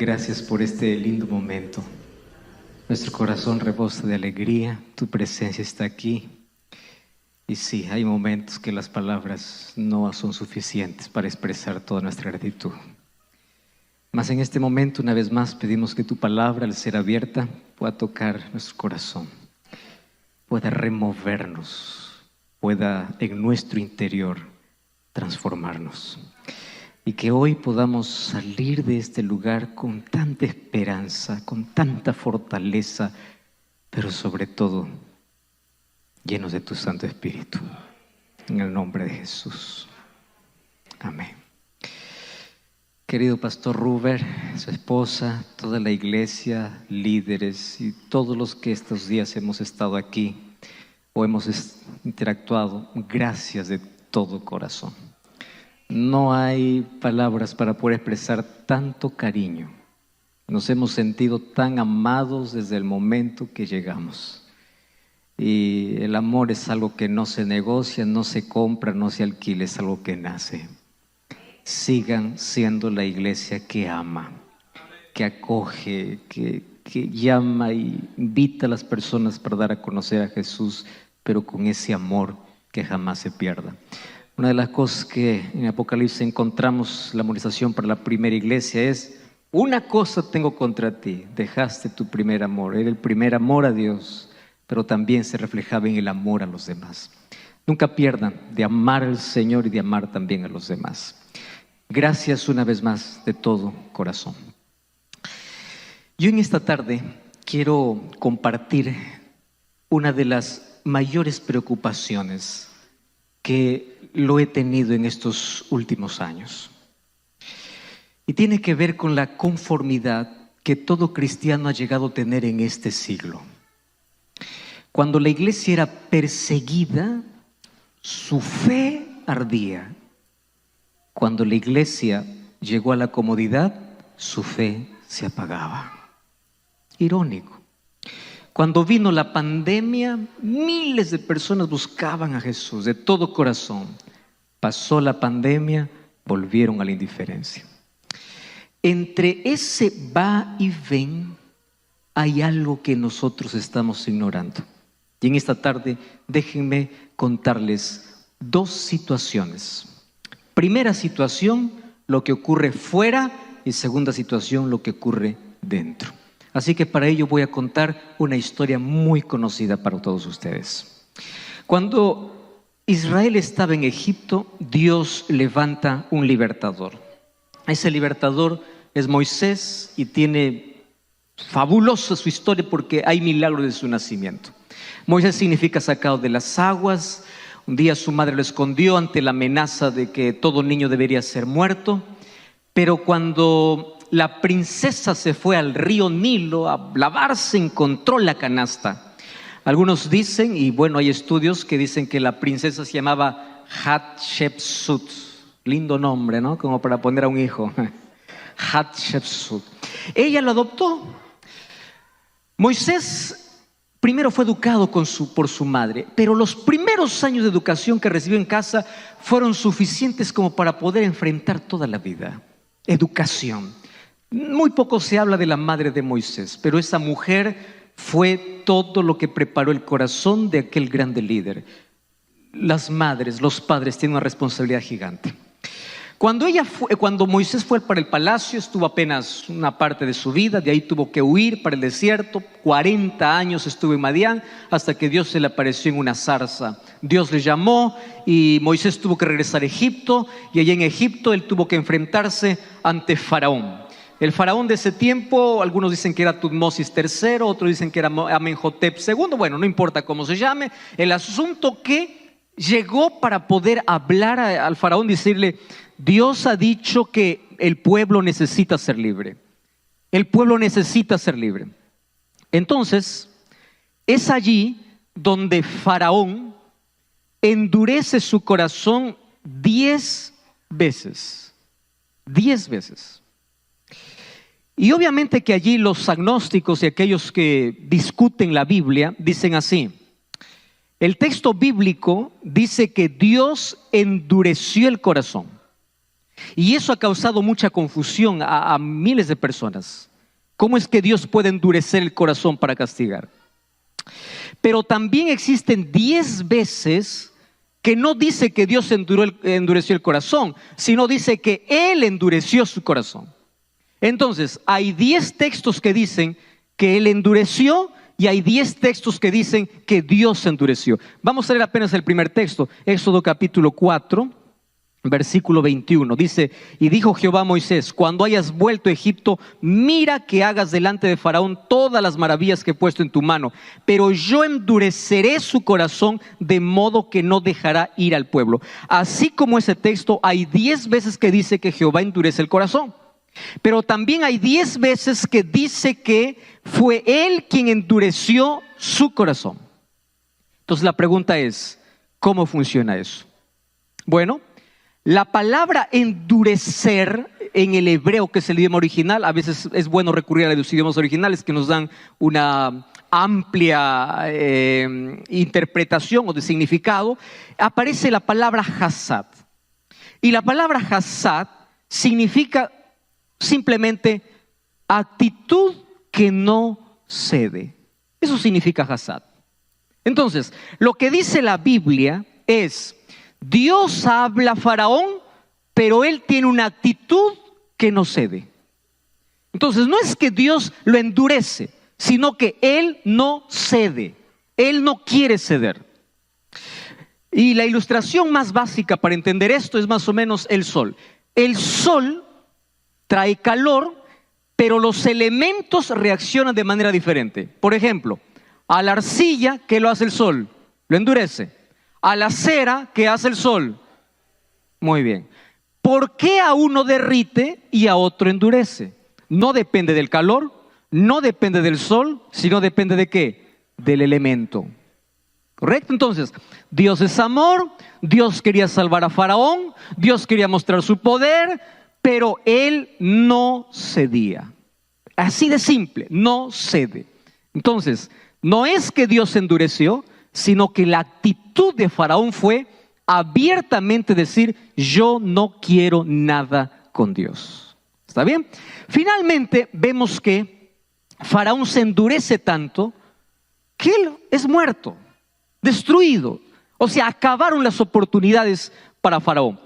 Gracias por este lindo momento. Nuestro corazón rebosa de alegría, tu presencia está aquí. Y sí, hay momentos que las palabras no son suficientes para expresar toda nuestra gratitud. Mas en este momento, una vez más, pedimos que tu palabra, al ser abierta, pueda tocar nuestro corazón, pueda removernos, pueda en nuestro interior transformarnos. Y que hoy podamos salir de este lugar con tanta esperanza, con tanta fortaleza, pero sobre todo llenos de tu Santo Espíritu. En el nombre de Jesús. Amén. Querido Pastor Ruber, su esposa, toda la iglesia, líderes y todos los que estos días hemos estado aquí o hemos interactuado, gracias de todo corazón. No hay palabras para poder expresar tanto cariño. Nos hemos sentido tan amados desde el momento que llegamos. Y el amor es algo que no se negocia, no se compra, no se alquila, es algo que nace. Sigan siendo la iglesia que ama, que acoge, que llama y invita a las personas para dar a conocer a Jesús, pero con ese amor que jamás se pierda. Una de las cosas que en Apocalipsis encontramos, la movilización para la primera iglesia es: una cosa tengo contra ti, dejaste tu primer amor. Era el primer amor a Dios, pero también se reflejaba en el amor a los demás. Nunca pierdan de amar al Señor y de amar también a los demás. Gracias una vez más de todo corazón. Yo en esta tarde quiero compartir una de las mayores preocupaciones que lo he tenido en estos últimos años. Y tiene que ver con la conformidad que todo cristiano ha llegado a tener en este siglo. Cuando la iglesia era perseguida, su fe ardía. Cuando la iglesia llegó a la comodidad, su fe se apagaba. Irónico. Cuando vino la pandemia, miles de personas buscaban a Jesús de todo corazón. Pasó la pandemia, volvieron a la indiferencia. Entre ese va y ven, hay algo que nosotros estamos ignorando. Y en esta tarde, déjenme contarles dos situaciones. Primera situación, lo que ocurre fuera, y segunda situación, lo que ocurre dentro. Así que para ello voy a contar una historia muy conocida para todos ustedes. Cuando Israel estaba en Egipto, Dios levanta un libertador. Ese libertador es Moisés y tiene fabulosa su historia porque hay milagros de su nacimiento. Moisés significa sacado de las aguas. Un día su madre lo escondió ante la amenaza de que todo niño debería ser muerto. Pero cuando la princesa se fue al río Nilo a lavarse, encontró la canasta. Algunos dicen, y bueno, hay estudios que dicen que la princesa se llamaba Hatshepsut. Lindo nombre, ¿no? Como para poner a un hijo. Hatshepsut. Ella lo adoptó. Moisés primero fue educado por su madre, pero los primeros años de educación que recibió en casa fueron suficientes como para poder enfrentar toda la vida. Educación. Muy poco se habla de la madre de Moisés, pero esa mujer fue todo lo que preparó el corazón de aquel grande líder. Las madres, los padres tienen una responsabilidad gigante. Cuando Moisés fue para el palacio, estuvo apenas una parte de su vida, de ahí tuvo que huir para el desierto. 40 años estuvo en Madián hasta que Dios se le apareció en una zarza. Dios le llamó y Moisés tuvo que regresar a Egipto, y allá en Egipto él tuvo que enfrentarse ante Faraón. El faraón de ese tiempo, algunos dicen que era Tutmosis III, otros dicen que era Amenhotep II, bueno, no importa cómo se llame. El asunto que llegó para poder hablar al faraón, decirle: Dios ha dicho que el pueblo necesita ser libre. El pueblo necesita ser libre. Entonces, es allí donde Faraón endurece su corazón 10 veces. 10 veces. Y obviamente que allí los agnósticos y aquellos que discuten la Biblia dicen así: el texto bíblico dice que Dios endureció el corazón. Y eso ha causado mucha confusión a miles de personas. ¿Cómo es que Dios puede endurecer el corazón para castigar? Pero también existen 10 veces que no dice que Dios endureció el corazón, sino dice que Él endureció su corazón. Entonces, hay 10 textos que dicen que Él endureció y hay 10 textos que dicen que Dios endureció. Vamos a leer apenas el primer texto, Éxodo capítulo 4, versículo 21. Dice: y dijo Jehová a Moisés: cuando hayas vuelto a Egipto, mira que hagas delante de Faraón todas las maravillas que he puesto en tu mano, pero yo endureceré su corazón de modo que no dejará ir al pueblo. Así como ese texto, hay 10 veces que dice que Jehová endurece el corazón, pero también hay 10 veces que dice que fue Él quien endureció su corazón. Entonces la pregunta es, ¿cómo funciona eso? Bueno, la palabra endurecer en el hebreo, que es el idioma original, a veces es bueno recurrir a los idiomas originales que nos dan una amplia interpretación o de significado. Aparece la palabra hasad. Y la palabra hasad significa simplemente actitud que no cede. Eso significa hasad. Entonces, lo que dice la Biblia es: Dios habla a Faraón, pero él tiene una actitud que no cede. Entonces, no es que Dios lo endurece, sino que él no cede. Él no quiere ceder. Y la ilustración más básica para entender esto es más o menos el sol. El sol trae calor, pero los elementos reaccionan de manera diferente. Por ejemplo, a la arcilla, ¿qué lo hace el sol? Lo endurece. A la cera, ¿qué hace el sol? Muy bien. ¿Por qué a uno derrite y a otro endurece? No depende del calor, no depende del sol, sino depende ¿de qué? Del elemento. ¿Correcto? Entonces, Dios es amor, Dios quería salvar a Faraón, Dios quería mostrar su poder, pero Él no cedía. Así de simple, no cede. Entonces, no es que Dios endureció, sino que la actitud de Faraón fue abiertamente decir: yo no quiero nada con Dios. ¿Está bien? Finalmente vemos que Faraón se endurece tanto que él es muerto, destruido. O sea, acabaron las oportunidades para Faraón.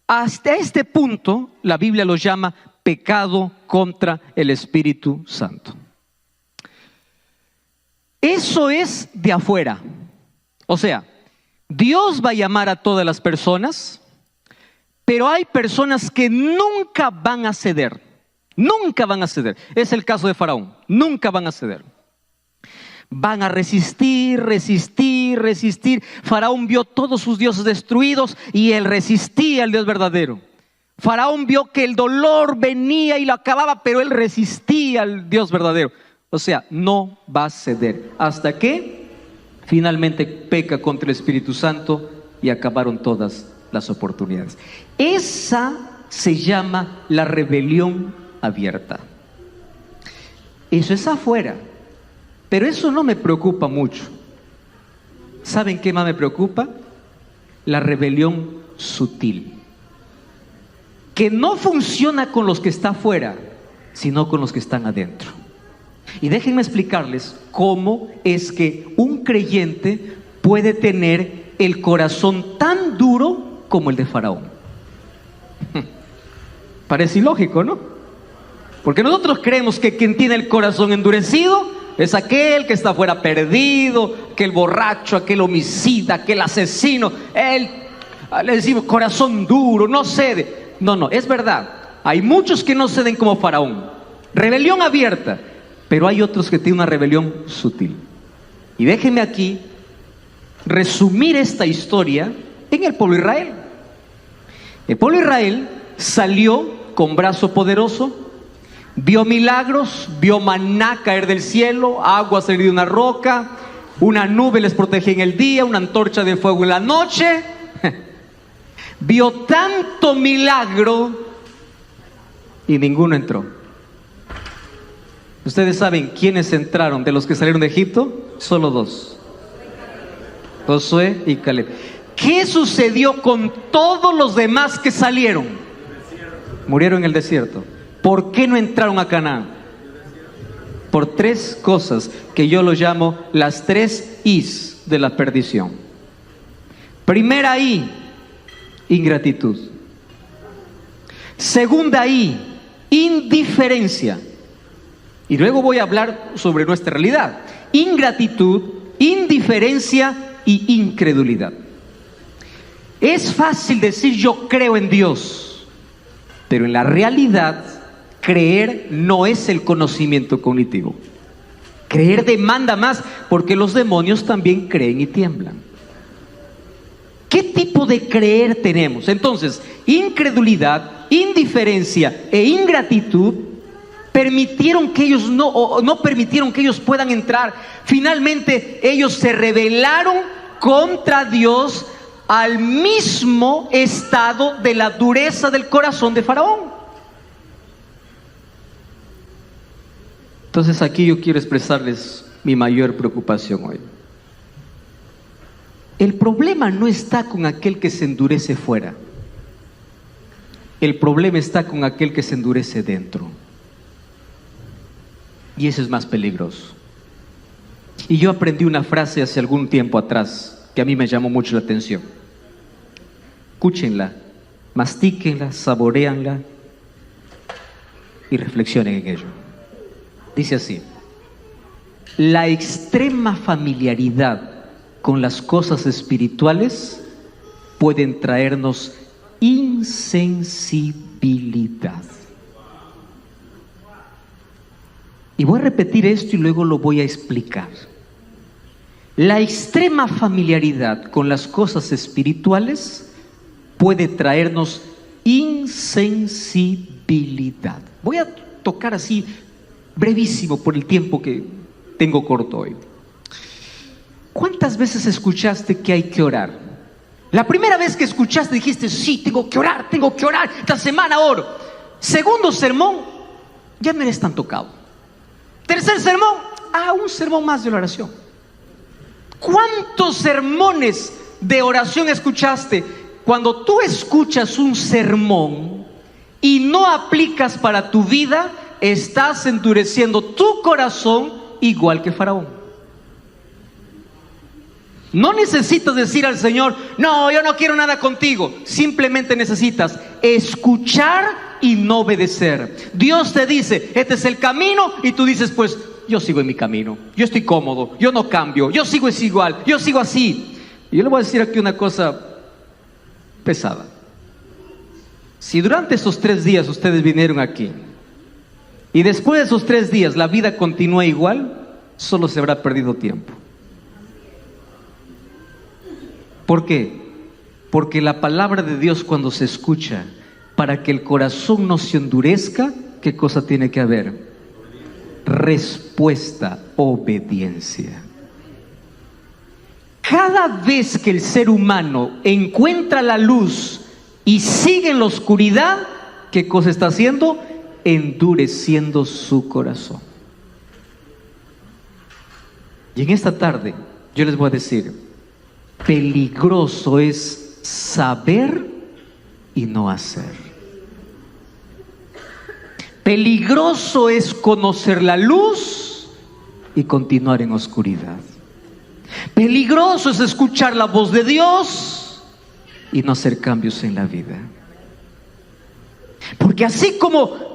Hasta este punto la Biblia lo llama pecado contra el Espíritu Santo. Eso es de afuera. O sea, Dios va a llamar a todas las personas, pero hay personas que nunca van a ceder. Nunca van a ceder. Es el caso de Faraón. Nunca van a ceder. Van a resistir, resistir, resistir. Faraón vio todos sus dioses destruidos y él resistía al Dios verdadero. Faraón vio que el dolor venía y lo acababa, pero él resistía al Dios verdadero. O sea, no va a ceder hasta que finalmente peca contra el Espíritu Santo y acabaron todas las oportunidades. Esa se llama la rebelión abierta. Eso es afuera, pero eso no me preocupa mucho. ¿Saben qué más me preocupa? La rebelión sutil, que no funciona con los que están afuera, sino con los que están adentro. Y déjenme explicarles cómo es que un creyente puede tener el corazón tan duro como el de Faraón. Parece ilógico, ¿no? Porque nosotros creemos que quien tiene el corazón endurecido es aquel que está fuera perdido, aquel borracho, aquel homicida, aquel asesino. Él, le decimos corazón duro, no cede. No, es verdad. Hay muchos que no ceden como Faraón. Rebelión abierta. Pero hay otros que tienen una rebelión sutil. Y déjenme aquí resumir esta historia en el pueblo de Israel. El pueblo de Israel salió con brazo poderoso, vio milagros, vio maná caer del cielo, agua salir de una roca, una nube les protegía en el día, una antorcha de fuego en la noche. Vio tanto milagro y ninguno entró. Ustedes saben quiénes entraron de los que salieron de Egipto. Solo dos: Josué y Caleb. ¿Qué sucedió con todos los demás que salieron? Murieron en el desierto. ¿Por qué no entraron a Canaán? Por tres cosas que yo lo llamo las tres Is de la perdición. Primera I, ingratitud. Segunda I, indiferencia. Y luego voy a hablar sobre nuestra realidad. Ingratitud, indiferencia y incredulidad. Es fácil decir yo creo en Dios, pero en la realidad creer no es el conocimiento cognitivo. Creer demanda más, porque los demonios también creen y tiemblan. ¿Qué tipo de creer tenemos? Entonces, incredulidad, indiferencia e ingratitud permitieron que ellos no permitieron que ellos puedan entrar. Finalmente ellos se rebelaron contra Dios al mismo estado de la dureza del corazón de Faraón. Entonces aquí yo quiero expresarles mi mayor preocupación hoy. El problema no está con aquel que se endurece fuera. El problema está con aquel que se endurece dentro. Y eso es más peligroso. Y yo aprendí una frase hace algún tiempo atrás que a mí me llamó mucho la atención. Escúchenla, mastíquenla, saboréanla y reflexionen en ello. Dice así: la extrema familiaridad con las cosas espirituales pueden traernos insensibilidad. Y voy a repetir esto y luego lo voy a explicar. La extrema familiaridad con las cosas espirituales puede traernos insensibilidad. Voy a tocar así brevísimo por el tiempo que tengo corto hoy. ¿Cuántas veces escuchaste que hay que orar? La primera vez que escuchaste dijiste, sí, tengo que orar, esta semana oro. Segundo sermón, ya no eres tan tocado. Tercer sermón, un sermón más de la oración. ¿Cuántos sermones de oración escuchaste? Cuando tú escuchas un sermón y no aplicas para tu vida, estás endureciendo tu corazón igual que Faraón. No necesitas decir al Señor, no, yo no quiero nada contigo. Simplemente necesitas escuchar y no obedecer. Dios te dice, este es el camino, y tú dices, pues yo sigo en mi camino, yo estoy cómodo, yo no cambio, yo sigo es igual, yo sigo así. Y yo le voy a decir aquí una cosa pesada. Si durante esos 3 días ustedes vinieron aquí y después de esos 3 días la vida continúa igual, solo se habrá perdido tiempo. ¿Por qué? Porque la palabra de Dios, cuando se escucha, para que el corazón no se endurezca, ¿qué cosa tiene que haber? Respuesta, obediencia. Cada vez que el ser humano encuentra la luz y sigue en la oscuridad, ¿qué cosa está haciendo? Endureciendo su corazón. Y en esta tarde yo les voy a decir, peligroso es saber y no hacer. Peligroso es conocer la luz y continuar en oscuridad. Peligroso es escuchar la voz de Dios y no hacer cambios en la vida. Porque así como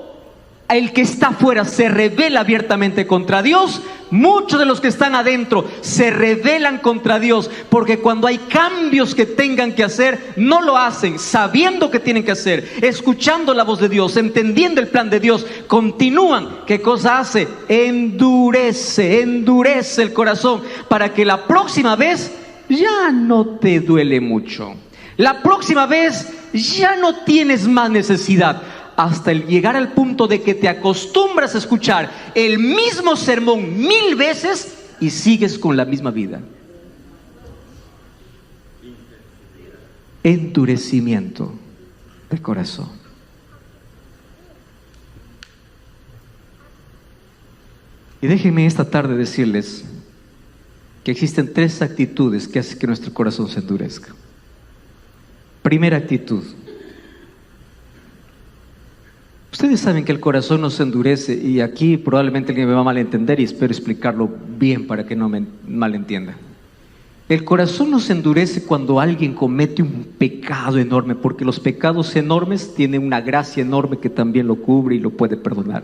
el que está afuera se rebela abiertamente contra Dios, muchos de los que están adentro se rebelan contra Dios, porque cuando hay cambios que tengan que hacer, no lo hacen sabiendo que tienen que hacer, escuchando la voz de Dios, entendiendo el plan de Dios, continúan. ¿Qué cosa hace? Endurece el corazón, para que la próxima vez ya no te duele mucho, la próxima vez ya no tienes más necesidad, hasta el llegar al punto de que te acostumbras a escuchar el mismo sermón 1000 veces y sigues con la misma vida. Endurecimiento de corazón. Y déjenme esta tarde decirles que existen 3 actitudes que hacen que nuestro corazón se endurezca. Primera actitud: Ustedes saben que el corazón no se endurece, y aquí probablemente alguien me va a malentender y espero explicarlo bien para que no me malentienda. El corazón no se endurece cuando alguien comete un pecado enorme, porque los pecados enormes tienen una gracia enorme que también lo cubre y lo puede perdonar.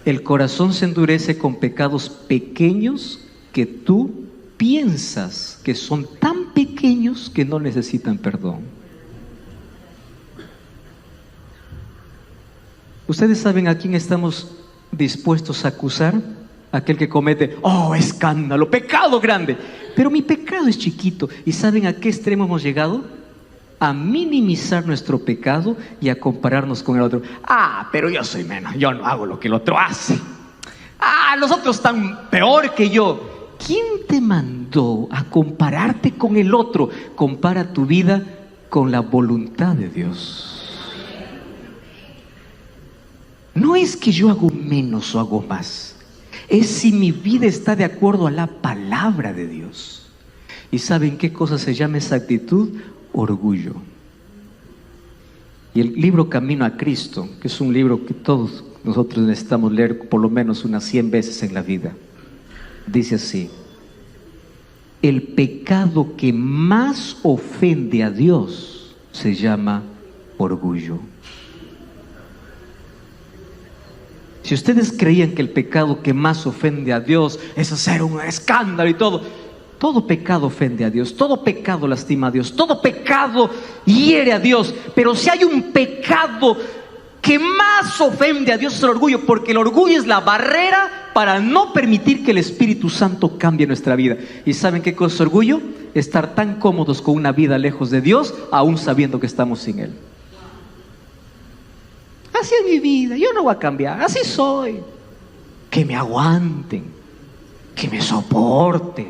El corazón se endurece con pecados pequeños que tú piensas que son tan pequeños que no necesitan perdón. ¿Ustedes saben a quién estamos dispuestos a acusar? Aquel que comete, oh, escándalo, pecado grande. Pero mi pecado es chiquito. ¿Y saben a qué extremo hemos llegado? A minimizar nuestro pecado y a compararnos con el otro. Ah, pero yo soy menos, yo no hago lo que el otro hace. Ah, los otros están peor que yo. ¿Quién te mandó a compararte con el otro? Compara tu vida con la voluntad de Dios. No es que yo hago menos o hago más, es si mi vida está de acuerdo a la palabra de Dios. ¿Y saben qué cosa se llama esa actitud? Orgullo. Y el libro Camino a Cristo, que es un libro que todos nosotros necesitamos leer por lo menos unas 100 veces en la vida, dice así: el pecado que más ofende a Dios se llama orgullo. Si ustedes creían que el pecado que más ofende a Dios es hacer un escándalo y todo pecado ofende a Dios, todo pecado lastima a Dios, todo pecado hiere a Dios. Pero si hay un pecado que más ofende a Dios es el orgullo, porque el orgullo es la barrera para no permitir que el Espíritu Santo cambie nuestra vida. ¿Y saben qué cosa es orgullo? Estar tan cómodos con una vida lejos de Dios, aún sabiendo que estamos sin Él. Así es mi vida, yo no voy a cambiar, así soy. Que me aguanten, que me soporten,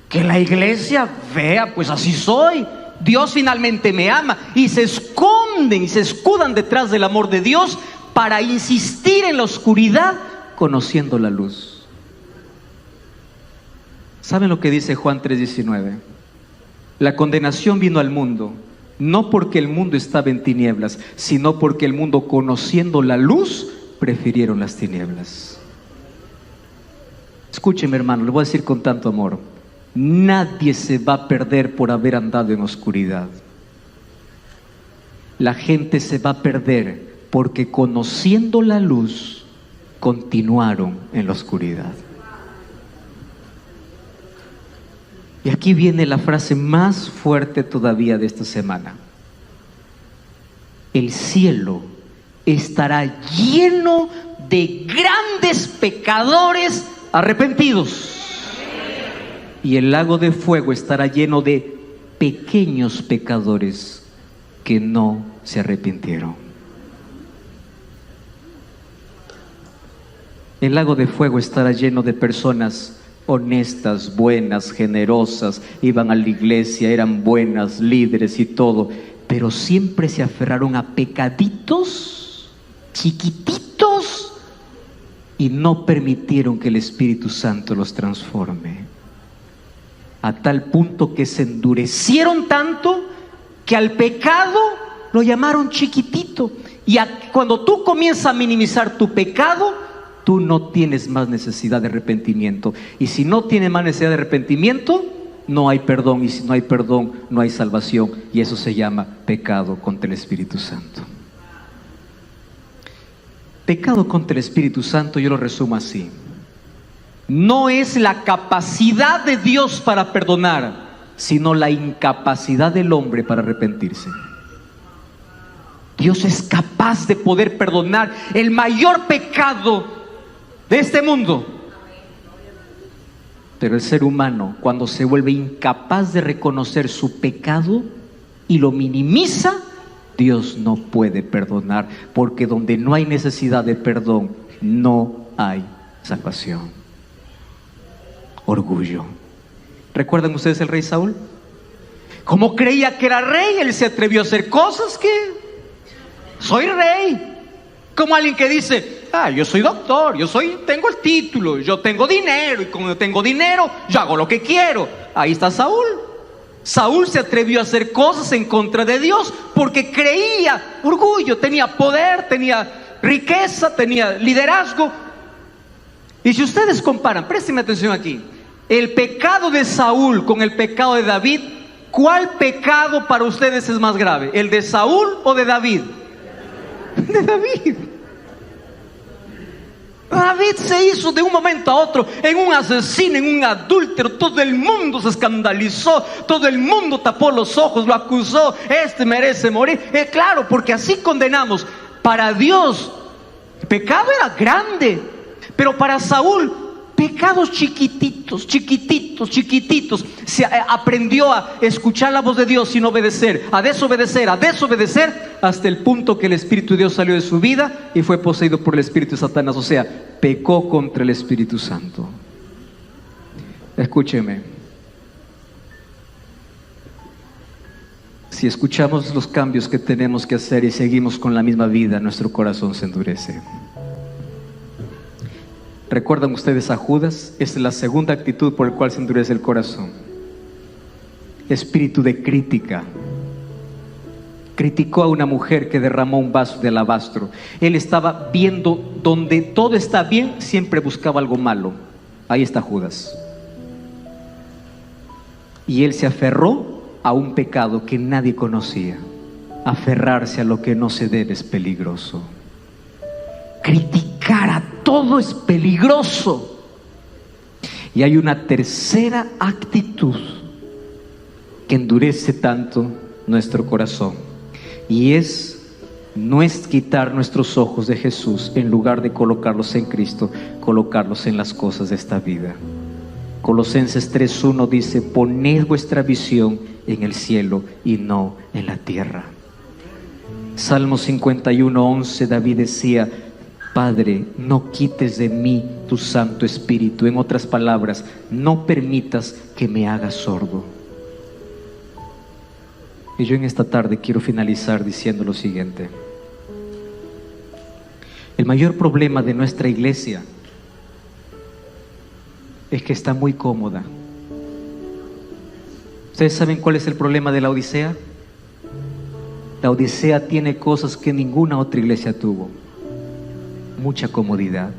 que la iglesia vea, pues así soy. Dios finalmente me ama, y se esconden y se escudan detrás del amor de Dios para insistir en la oscuridad conociendo la luz. ¿Saben lo que dice Juan 3:19? La condenación vino al mundo, no porque el mundo estaba en tinieblas, sino porque el mundo, conociendo la luz, prefirieron las tinieblas. Escúcheme, hermano, le voy a decir con tanto amor: nadie se va a perder por haber andado en oscuridad. La gente se va a perder porque, conociendo la luz, continuaron en la oscuridad. Y aquí viene la frase más fuerte todavía de esta semana: el cielo estará lleno de grandes pecadores arrepentidos, y el lago de fuego estará lleno de pequeños pecadores que no se arrepintieron. El lago de fuego estará lleno de personas honestas, buenas, generosas, iban a la iglesia, eran buenas, líderes y todo, pero siempre se aferraron a pecaditos chiquititos y no permitieron que el Espíritu Santo los transforme, a tal punto que se endurecieron tanto que al pecado lo llamaron chiquitito. Y cuando tú comienzas a minimizar tu pecado, tú no tienes más necesidad de arrepentimiento. Y si no tienes más necesidad de arrepentimiento, no hay perdón. Y si no hay perdón, no hay salvación. Y eso se llama pecado contra el Espíritu Santo. Pecado contra el Espíritu Santo, yo lo resumo así: no es la capacidad de Dios para perdonar, sino la incapacidad del hombre para arrepentirse. Dios es capaz de poder perdonar el mayor pecado de este mundo, pero el ser humano, cuando se vuelve incapaz de reconocer su pecado y lo minimiza, Dios no puede perdonar, porque donde no hay necesidad de perdón, no hay salvación. Orgullo. ¿Recuerdan ustedes el rey Saúl? Como creía que era rey, él se atrevió a hacer cosas que... soy rey. Como alguien que dice: yo soy doctor, tengo el título, yo tengo dinero, y como yo tengo dinero, yo hago lo que quiero. Ahí está Saúl. Saúl se atrevió a hacer cosas en contra de Dios porque creía, orgullo, tenía poder, tenía riqueza, tenía liderazgo. Y si ustedes comparan, préstenme atención aquí, el pecado de Saúl con el pecado de David, ¿cuál pecado para ustedes es más grave? ¿El de Saúl o de David? De David. David se hizo de un momento a otro en un asesino, en un adúltero. Todo el mundo se escandalizó, todo el mundo tapó los ojos, lo acusó. Este merece morir. Claro, porque así condenamos. Para Dios, el pecado era grande, pero para Saúl, pecados chiquititos, chiquititos, chiquititos. Se aprendió a escuchar la voz de Dios sin obedecer, a desobedecer, hasta el punto que el Espíritu de Dios salió de su vida y fue poseído por el Espíritu de Satanás. O sea, pecó contra el Espíritu Santo. Escúcheme. Si escuchamos los cambios que tenemos que hacer y seguimos con la misma vida, nuestro corazón se endurece. ¿Recuerdan ustedes a Judas? Esta es la segunda actitud por la cual se endurece el corazón. Espíritu de crítica. Criticó a una mujer que derramó un vaso de alabastro. Él estaba viendo donde todo está bien, siempre buscaba algo malo. Ahí está Judas. Y él se aferró a un pecado que nadie conocía. Aferrarse a lo que no se debe es peligroso. Criticar a todo es peligroso. Y hay una tercera actitud que endurece tanto nuestro corazón, y no es quitar nuestros ojos de Jesús. En lugar de colocarlos en Cristo, colocarlos en las cosas de esta vida. Colosenses 3:1 dice: poned vuestra visión en el cielo y no en la tierra. Salmo 51:11, David decía: Padre, no quites de mí tu Santo Espíritu. En otras palabras, no permitas que me haga sordo. Y yo en esta tarde quiero finalizar diciendo lo siguiente. El mayor problema de nuestra iglesia es que está muy cómoda. ¿Ustedes saben cuál es el problema de la Odisea? La Odisea tiene cosas que ninguna otra iglesia tuvo. Mucha comodidad.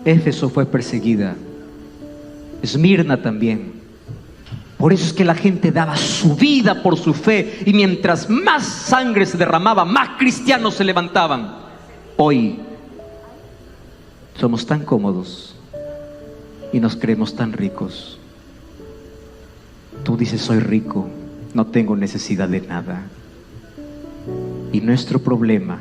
Éfeso fue perseguida, Esmirna también. Por eso es que la gente daba su vida por su fe, y mientras más sangre se derramaba, más cristianos se levantaban. Hoy somos tan cómodos y nos creemos tan ricos. Tú dices: soy rico, no tengo necesidad de nada. Y nuestro problema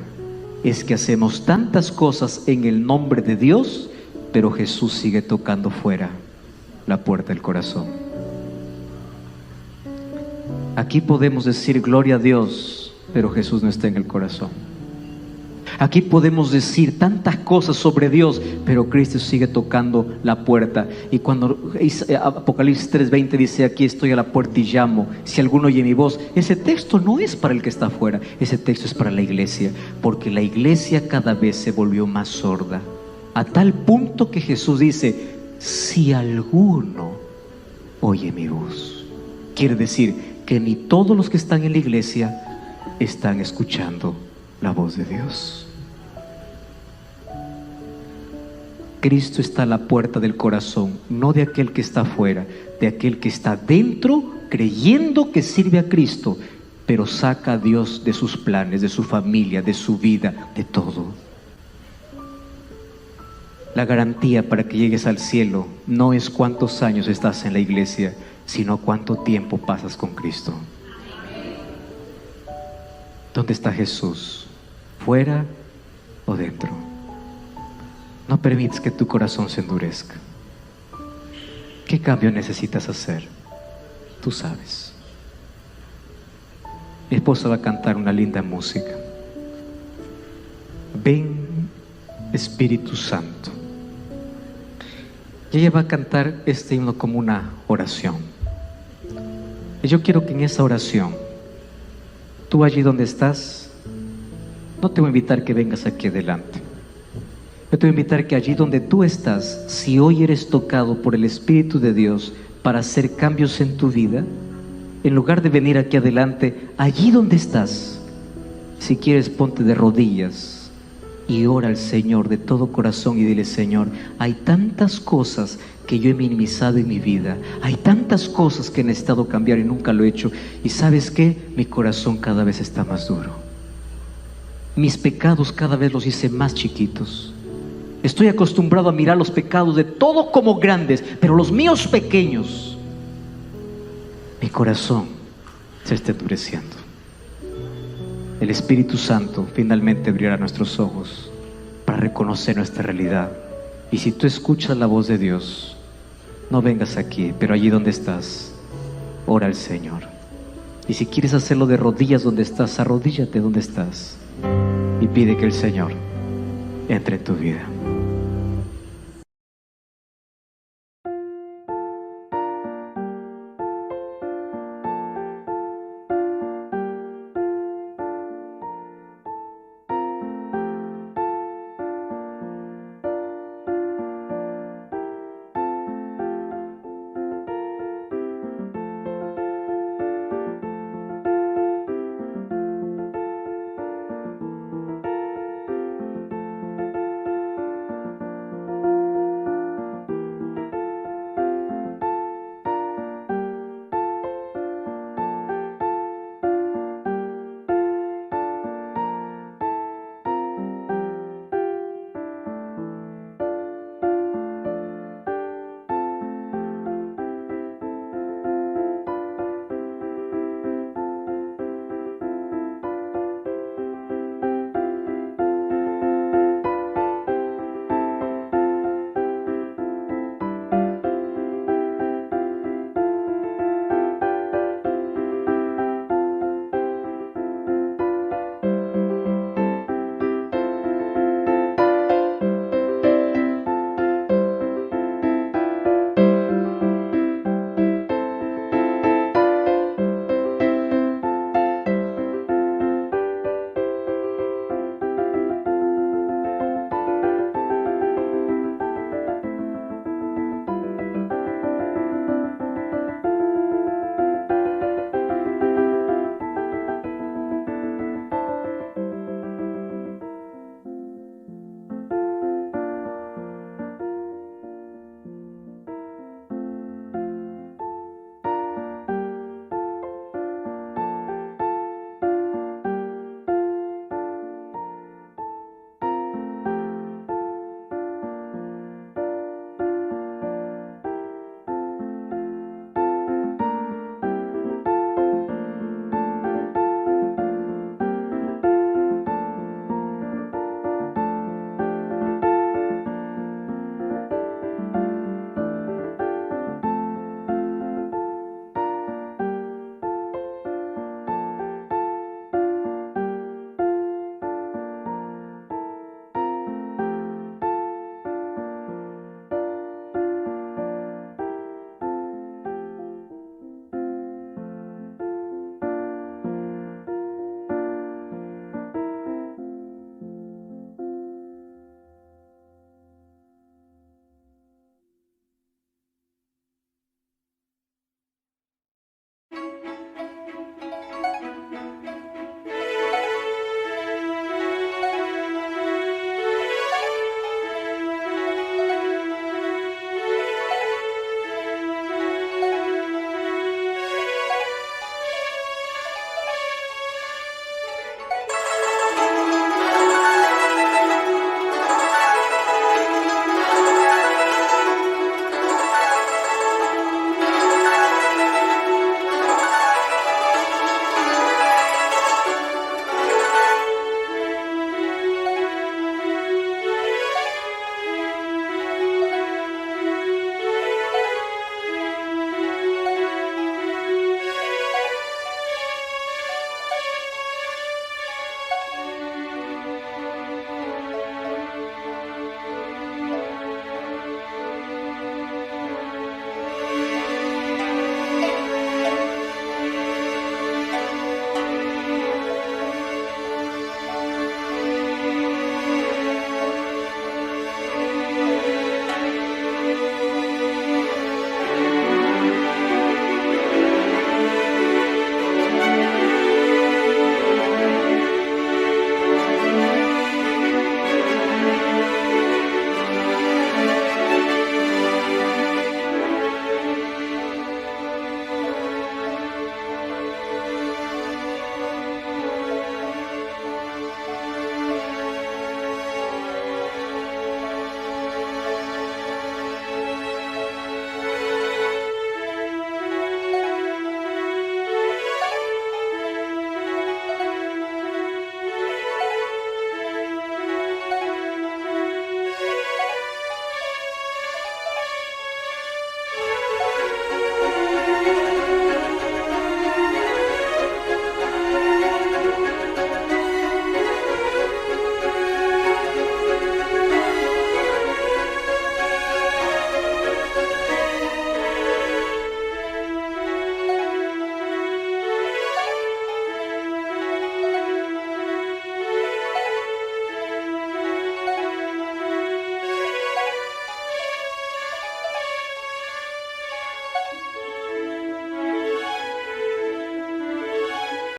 es que hacemos tantas cosas en el nombre de Dios, pero Jesús sigue tocando fuera la puerta del corazón. Aquí podemos decir gloria a Dios, pero Jesús no está en el corazón. Aquí podemos decir tantas cosas sobre Dios, pero Cristo sigue tocando la puerta. Y cuando Apocalipsis 3:20 dice: aquí estoy a la puerta y llamo, si alguno oye mi voz, ese texto no es para el que está afuera, ese texto es para la iglesia, porque la iglesia cada vez se volvió más sorda, a tal punto que Jesús dice: si alguno oye mi voz. Quiere decir que ni todos los que están en la iglesia están escuchando la voz de Dios. Cristo está a la puerta del corazón, no de aquel que está afuera, de aquel que está dentro, creyendo que sirve a Cristo, pero saca a Dios de sus planes, de su familia, de su vida, de todo. La garantía para que llegues al cielo no es cuántos años estás en la iglesia, sino cuánto tiempo pasas con Cristo. ¿Dónde está Jesús? ¿Fuera o dentro? No permites que tu corazón se endurezca. ¿Qué cambio necesitas hacer? Tú sabes. Mi esposa va a cantar una linda música. Ven, Espíritu Santo. Y ella va a cantar este himno como una oración. Y yo quiero que en esa oración, tú allí donde estás, no te voy a invitar que vengas aquí adelante. Yo te voy a invitar que allí donde tú estás, si hoy eres tocado por el Espíritu de Dios, para hacer cambios en tu vida, en lugar de venir aquí adelante, allí donde estás, si quieres ponte de rodillas y ora al Señor de todo corazón y dile: Señor, hay tantas cosas que yo he minimizado en mi vida, hay tantas cosas que he necesitado cambiar y nunca lo he hecho, y ¿sabes qué? Mi corazón cada vez está más duro, mis pecados cada vez los hice más chiquitos. Estoy acostumbrado a mirar los pecados de todo como grandes, pero los míos pequeños, mi corazón se está endureciendo. El Espíritu Santo finalmente abrirá nuestros ojos para reconocer nuestra realidad. Y si tú escuchas la voz de Dios, no vengas aquí, pero allí donde estás, ora al Señor. Y si quieres hacerlo de rodillas donde estás, arrodíllate donde estás y pide que el Señor entre en tu vida.